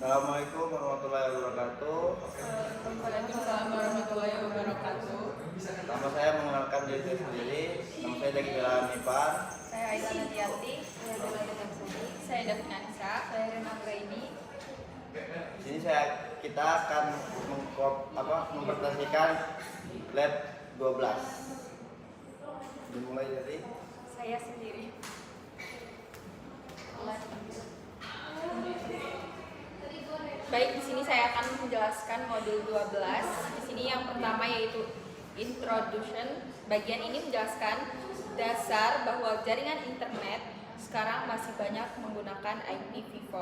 Assalamualaikum warahmatullahi wabarakatuh. Waalaikumsalam warahmatullahi wabarakatuh. Nama saya mengenalkan diri saya sendiri. Nama saya Daki Bella Mipan. Saya Aisyah Nadianti. Saya Bella Deteksoni. Saya Davina Anissa. Saya Rena Graini. Di sini kita akan mempresentasikan lab 12. Dimulai dari Saya sendiri. Baik, di sini saya akan menjelaskan modul 12. Di sini yang pertama yaitu Introduction. Bagian ini menjelaskan dasar bahwa jaringan internet sekarang masih banyak menggunakan IPv4.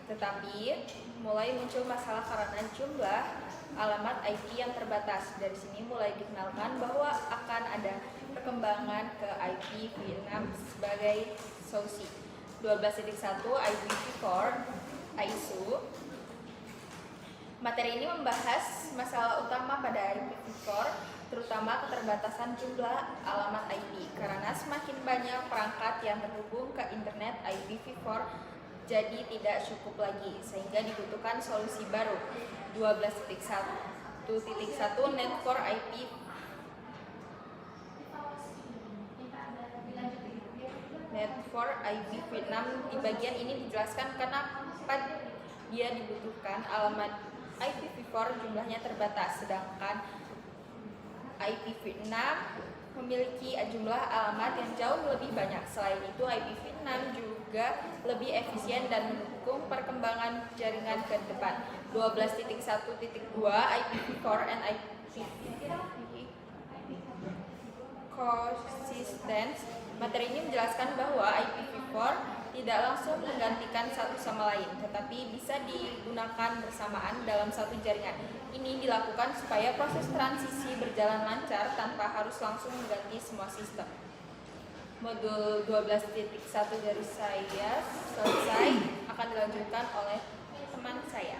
Tetapi mulai muncul masalah karena jumlah alamat IP yang terbatas. Dari sini mulai dikenalkan bahwa akan ada perkembangan ke IPv6 sebagai solusi. 12.1 IPv4 ISO. Materi ini membahas masalah utama pada IPv4, terutama keterbatasan jumlah alamat IP, karena semakin banyak perangkat yang terhubung ke internet IPv4 jadi tidak cukup lagi, sehingga dibutuhkan solusi baru. 12.1 Net for IP Net for IPv6. Di bagian ini dijelaskan kenapa dia dibutuhkan. Alamat IPv4 jumlahnya terbatas, sedangkan IPv6 memiliki jumlah alamat yang jauh lebih banyak. Selain itu, IPv6 juga lebih efisien dan mendukung perkembangan jaringan ke depan. 12.1.2 IPv4 and IPv Coexistence. Materi ini menjelaskan bahwa IPv4 tidak langsung menggantikan satu sama lain, tetapi bisa digunakan bersamaan dalam satu jaringan. Ini dilakukan supaya proses transisi berjalan lancar tanpa harus langsung mengganti semua sistem. Modul 12.1 dari saya selesai, akan dilanjutkan oleh teman saya.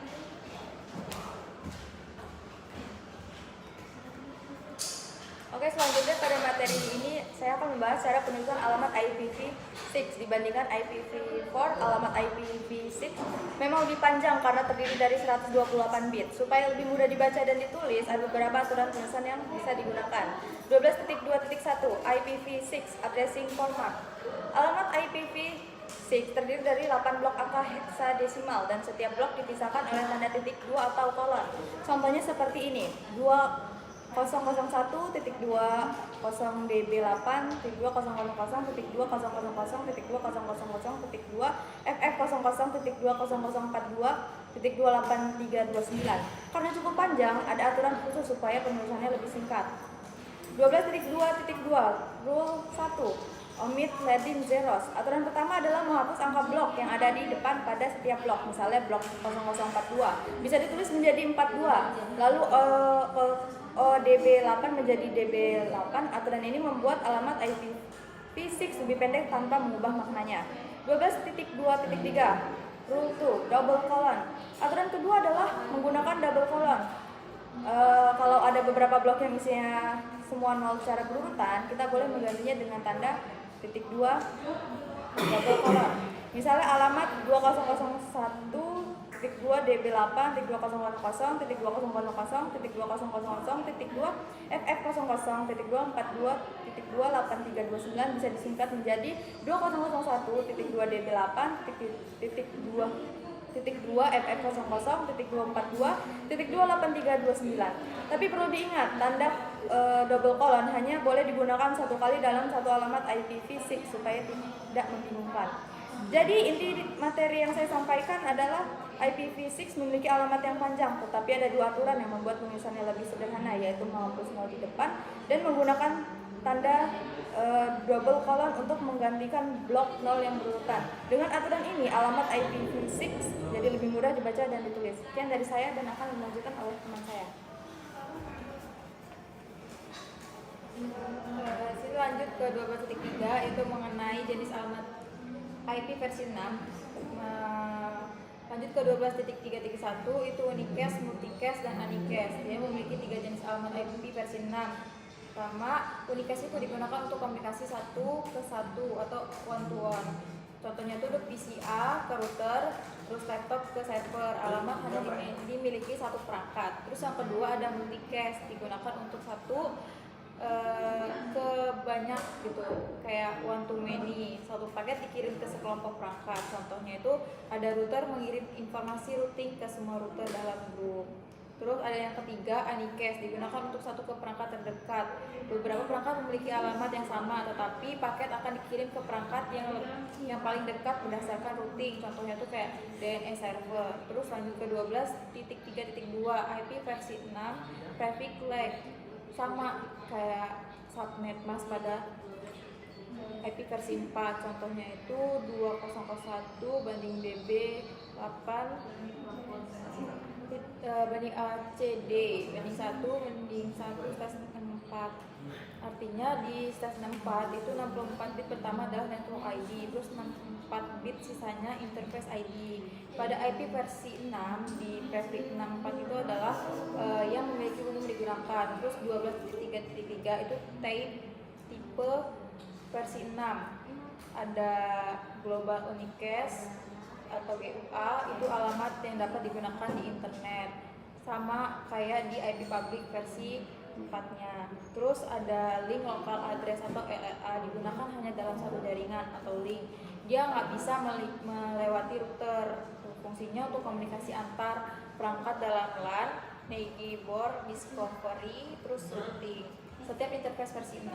Oke, selanjutnya pada materi ini saya akan membahas cara penulisan alamat IPv6 dibandingkan IPv4. Alamat IPv6 memang lebih panjang karena terdiri dari 128 bit. Supaya lebih mudah dibaca dan ditulis, ada beberapa aturan penulisan yang bisa digunakan. 12.2.1 IPv6 Addressing Format. Alamat IPv6 terdiri dari 8 blok angka heksadesimal dan setiap blok dipisahkan oleh tanda titik 2 atau kolon. Contohnya seperti ini: 2001.2.0.0.2.000.2.000.2 FF00.2.0.042.28329. Karena cukup panjang, ada aturan khusus supaya penulisannya lebih singkat. 12.2.2 Rule 1 Omit leading zeros. Aturan pertama adalah menghapus angka blok yang ada di depan pada setiap blok. Misalnya blok 0042 bisa ditulis menjadi 42. Lalu ODB8 menjadi DB8. Aturan ini membuat alamat IPv6 lebih pendek tanpa mengubah maknanya. 12.2.3 Rule 2 Double colon. Aturan kedua adalah menggunakan double colon. Kalau ada beberapa blok yang isinya semua 0 secara berurutan, kita boleh menggantinya dengan tanda titik 2 double colon. Misalnya alamat 2001.2 DB8 .2010 .2000 .2000 FF00.242.8329 bisa disingkat menjadi 2001.2 DB8 .2 FF00.242.28329. Tapi perlu diingat, tanda double colon hanya boleh digunakan satu kali dalam satu alamat IPv6 supaya tidak membingungkan. Jadi inti materi yang saya sampaikan adalah IPv6 memiliki alamat yang panjang, tetapi ada dua aturan yang membuat penulisannya lebih sederhana, yaitu menghapus 0 di depan dan menggunakan tanda double colon untuk menggantikan blok 0 yang berurutan. Dengan aturan ini, alamat IPv6 jadi lebih mudah dibaca dan ditulis. Sekian dari saya dan akan dilanjutkan oleh teman saya. Kita lanjut ke 12.3, itu mengenai jenis alamat IP versi 6. Lanjut ke 12.3.1, itu unicast, multicast, dan unicast. Dia memiliki 3 jenis alamat IP versi 6. Pertama, unicast itu digunakan untuk komunikasi satu ke satu atau one to one. Contohnya itu PCA ke router, Terus laptop ke server, alamat hanya dimiliki satu perangkat. Terus yang kedua ada multicast, digunakan untuk satu ke banyak gitu, kayak one to many, satu paket dikirim ke sekelompok perangkat. Contohnya itu ada router mengirim informasi routing ke semua router dalam grup. Terus ada yang ketiga, Anycast, digunakan untuk satu ke perangkat terdekat. Beberapa perangkat memiliki alamat yang sama, tetapi paket akan dikirim ke perangkat yang paling dekat berdasarkan routing. Contohnya itu kayak DNS server. Terus lanjut ke 12.3.2, IP versi 6, prefix lag. Sama kayak subnet mas pada IP versi 4. Contohnya itu 2001 banding DB 8 banding ACD banding 1 banding 1 stas 64. Artinya di stas 64 itu 64 bit pertama adalah network ID, terus 64 bit sisanya interface ID. Pada IP versi 6 di prefix 64 itu adalah yang memiliki umum digunakan. Terus 12.3.3 itu tipe versi 6. Ada global unicast atau GUA, itu alamat yang dapat digunakan di internet, sama kayak di IP public versi 4-nya. Terus ada link local address atau LLA, digunakan hanya dalam satu jaringan atau link. Dia nggak bisa melewati router. Fungsinya untuk komunikasi antar perangkat dalam LAN, keyboard, discovery, terus routing. Setiap interface versi 6,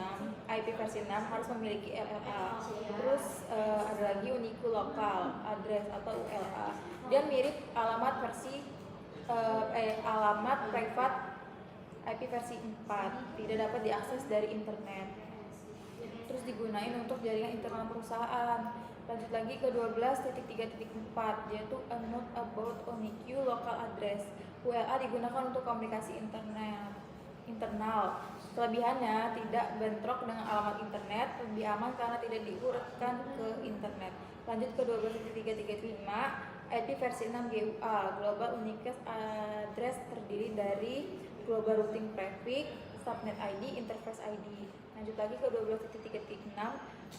IP versi 6 harus memiliki LLA. Terus ada lagi unique local address atau ULA. Dia mirip alamat versi alamat private IP versi 4, tidak dapat diakses dari internet. Terus digunain untuk jaringan internal perusahaan. Lanjut lagi ke 12.3.4, yaitu a note about unique local address. ULA digunakan untuk komunikasi internal. Kelebihannya tidak bentrok dengan alamat internet, lebih aman karena tidak diurutkan ke internet. Lanjut ke 12.3.5, IP versi 6 GUA, Global Unicast Address, terdiri dari Global Routing Prefix, Subnet ID, Interface ID. Lanjut lagi ke 12.3.6,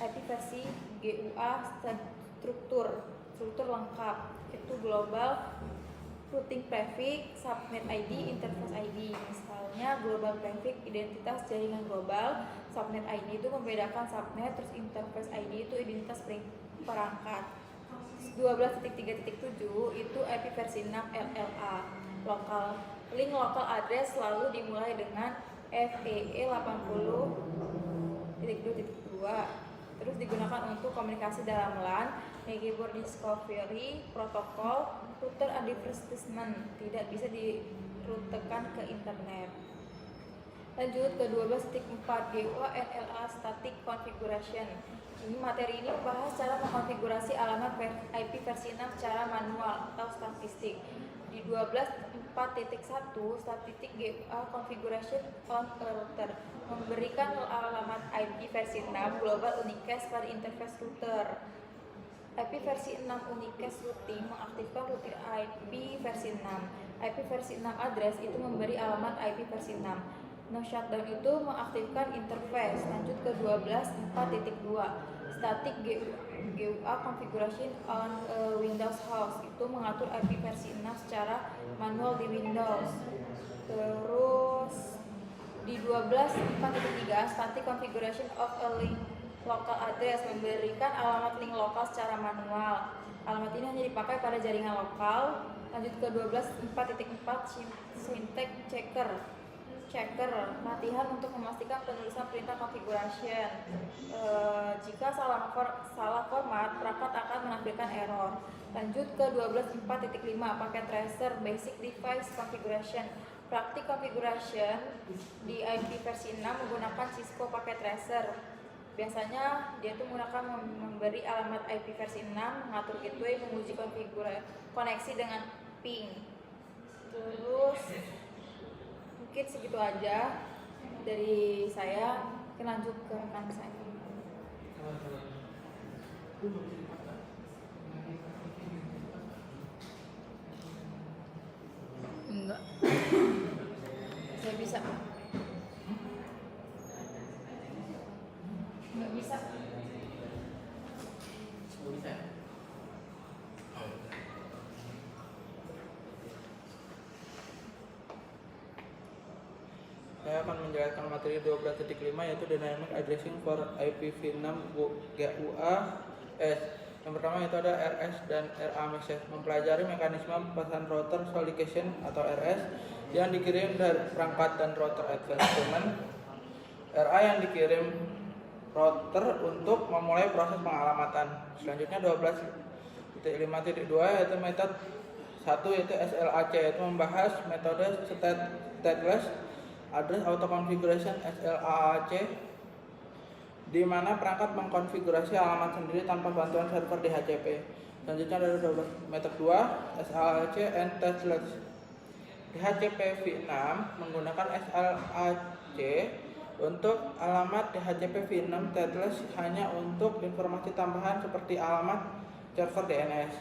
IP versi GUA struktur lengkap, itu Global Routing Prefix, Subnet ID, Interface ID. Misalnya Global Prefix identitas jaringan global, Subnet ID itu membedakan subnet, terus Interface ID itu identitas perangkat. 12.3.7 itu IP versi 6 LLA, link local address selalu dimulai dengan FEE 80.2.2. Terus digunakan untuk komunikasi dalam LAN, keyboard discovery, protokol, router advertisement, tidak bisa dirutekan ke internet. Lanjut ke 12.4 GUA NLA Static Configuration. Materi ini membahas cara mengkonfigurasi alamat IP versi 6 secara manual atau statistik. Di 12.4.1 statistik GUA Configuration on a router memberikan alamat IP versi 6 Global Unicast pada interface router. IP versi 6 Unicast routing mengaktifkan router IP versi 6. IP versi 6 address itu memberi alamat IP versi 6. No shutdown itu mengaktifkan interface. Lanjut ke 12.4.2 static GUA configuration on Windows host, itu mengatur IP versi 6 secara manual di Windows. Terus di 12.4.3 static configuration of a link local address memberikan alamat link lokal secara manual. Alamat ini hanya dipakai pada jaringan lokal. Lanjut ke 12.4.4 syntax checker, latihan untuk memastikan penulisan perintah configuration. Jika salah format, perangkat akan menampilkan error. Lanjut ke 12.4.5 paket tracer basic device configuration. Praktik configuration di IP versi 6 menggunakan Cisco paket tracer. Biasanya dia itu menggunakan memberi alamat IP versi 6, mengatur gateway, menguji koneksi dengan ping. Terus mungkin segitu aja dari saya. Kita lanjut ke rekan saya. Enggak. Saya bisa. Enggak bisa. Bisa. saya akan menjelaskan materi 12.5 yaitu Dynamic Addressing for IPv6 GUA-S. Yang pertama itu ada RS dan RA message, mempelajari mekanisme pesan router solicitation atau RS yang dikirim dari perangkat dan router advanced payment. RA yang dikirim router untuk memulai proses pengalamatan. Selanjutnya 12.5.2 yaitu metode 1 yaitu SLAC, yaitu membahas metode stateless address auto configuration SLAAC, di mana perangkat mengkonfigurasi alamat sendiri tanpa bantuan server DHCP. Selanjutnya ada metode 2 SLAC and stateless. DHCP v6 menggunakan SLAC untuk alamat DHCP v6 stateless hanya untuk informasi tambahan seperti alamat server DNS.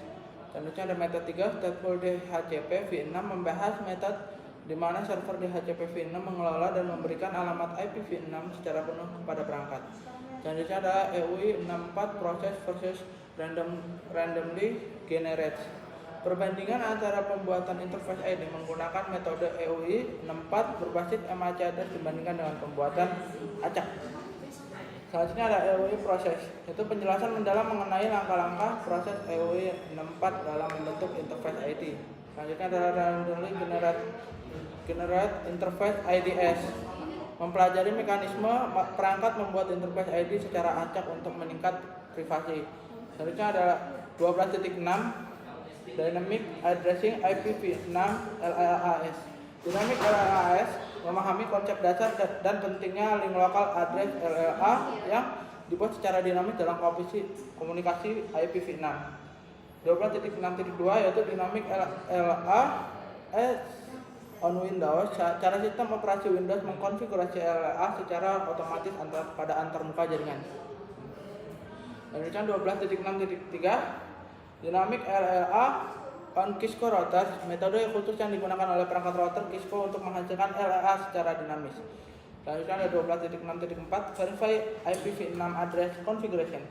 Selanjutnya ada metode 3 stateful DHCP v6 membahas metode di mana server DHCP v6 mengelola dan memberikan alamat IPv6 secara penuh kepada perangkat. Selanjutnya ada EUI 64 process versus randomly generates. Perbandingan antara pembuatan interface ID menggunakan metode EUI 64 berbasis MAC address dibandingkan dengan pembuatan acak. Selanjutnya ada EUI proses, itu penjelasan mendalam mengenai langkah-langkah proses EUI 64 dalam membentuk interface ID. Selanjutnya ada randomly generate interface IDS, mempelajari mekanisme perangkat membuat interface ID secara acak untuk meningkat privasi. Selanjutnya ada 12.6 Dynamic Addressing IPv6 LLAS. Dynamic LLAS memahami konsep dasar dan pentingnya link local address LLA yang dibuat secara dinamis dalam komunikasi IPv6. 12.6.2 yaitu Dynamic LLAS on Windows. Cara sistem operasi Windows mengkonfigurasi LLA secara otomatis pada antarmuka jaringan. Selanjutnya 12.6.3 Dynamic LLA on Cisco router, metode khusus yang digunakan oleh perangkat router Cisco untuk menghasilkan LLA secara dinamis. Selanjutnya ada 12.6.4 Verify IPv6 address configuration.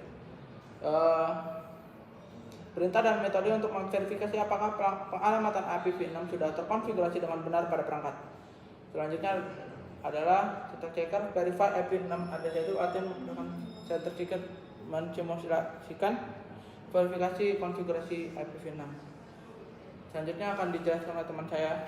Perintah dan metode untuk memverifikasi apakah pengalamatan IPv6 sudah terkonfigurasi dengan benar pada perangkat. Selanjutnya adalah center checker verify IPv6 address, itu artinya center checker mensimulasikan verifikasi konfigurasi IPv6. Selanjutnya akan dijelaskan oleh teman saya.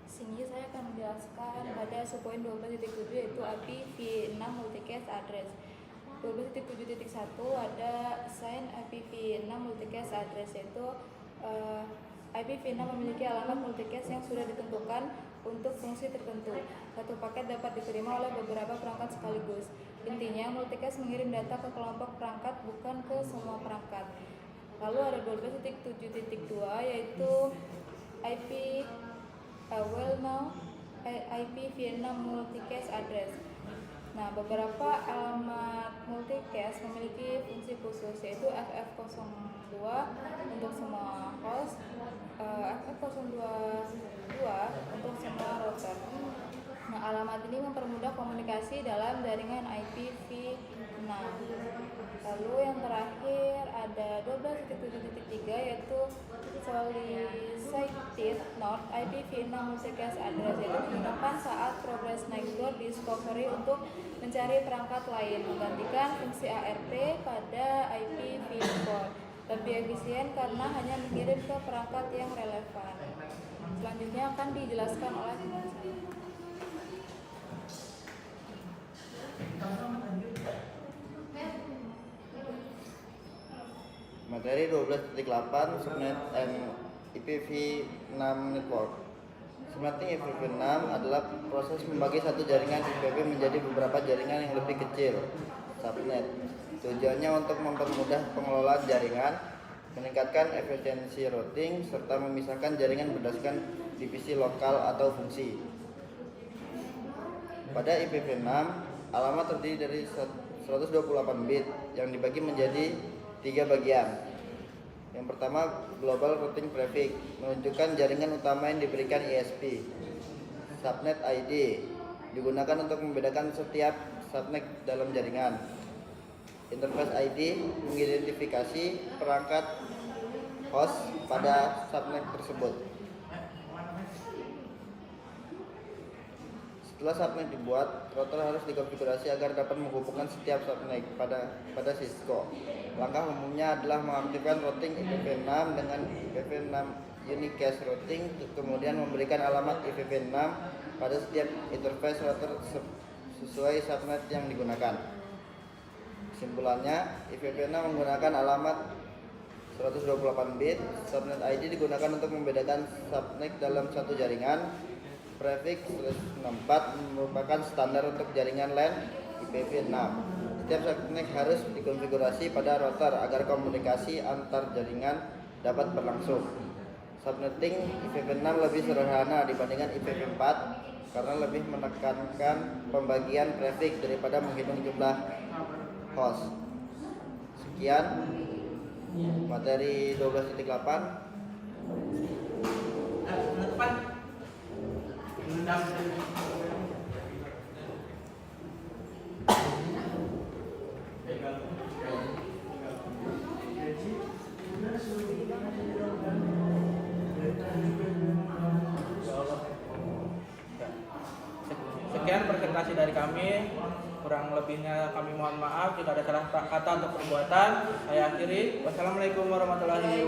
Sini saya akan menjelaskan pada subpoin 12.7 yaitu IPv6 multicast address. 12.7.1 ada assign IPv6 multicast address, yaitu IPv6 memiliki alamat multicast yang sudah ditentukan untuk fungsi tertentu. Satu paket dapat diterima oleh beberapa perangkat sekaligus. Intinya, multicast mengirim data ke kelompok perangkat, bukan ke semua perangkat. Lalu ada 12.7.2 yaitu IPv6 multicast address. Nah, beberapa alamat multicast memiliki fungsi khusus, yaitu FF02 untuk semua host, FF022 untuk semua router. Nah, alamat ini mempermudah komunikasi dalam jaringan IPv6. Lalu yang terakhir ada 12.7.3 yaitu solicited node IPv6 multicast address, yaitu digunakan saat progress next door discovery untuk mencari perangkat lain, menggantikan fungsi ARP pada IPv4. Lebih efisien karena hanya mengirim ke perangkat yang relevan. Selanjutnya akan dijelaskan oleh teman saya. Materi 12.8 Subnet IPv6 network. Subnetting IPv6 adalah proses membagi satu jaringan IPv menjadi beberapa jaringan yang lebih kecil, subnet. Tujuannya untuk mempermudah pengelolaan jaringan, meningkatkan efisiensi routing, serta memisahkan jaringan berdasarkan divisi lokal atau fungsi. Pada IPv6, alamat terdiri dari 128 bit yang dibagi menjadi 3 bagian. Yang pertama, Global Routing Prefix, menunjukkan jaringan utama yang diberikan ISP. Subnet ID, digunakan untuk membedakan setiap subnet dalam jaringan. Interface ID, mengidentifikasi perangkat host pada subnet tersebut. Setelah subnet dibuat, router harus dikonfigurasi agar dapat menghubungkan setiap subnet pada Cisco. Langkah umumnya adalah mengaktifkan routing IPv6 dengan IPv6 Unique Cache Routing, kemudian memberikan alamat IPv6 pada setiap interface router sesuai subnet yang digunakan. Kesimpulannya, IPv6 menggunakan alamat 128 bit. Subnet ID digunakan untuk membedakan subnet dalam satu jaringan. Prefix 64 merupakan standar untuk jaringan LAN IPv6. Setiap subnet harus dikonfigurasi pada router agar komunikasi antar jaringan dapat berlangsung. Subnetting IPv6 lebih sederhana dibandingkan IPv4 karena lebih menekankan pembagian prefix daripada menghitung jumlah host. Sekian materi 12.8. Sekian presentasi dari kami. Kurang lebihnya kami mohon maaf jika ada salah kata atau perbuatan. Saya akhiri. Wassalamualaikum warahmatullahi wabarakatuh.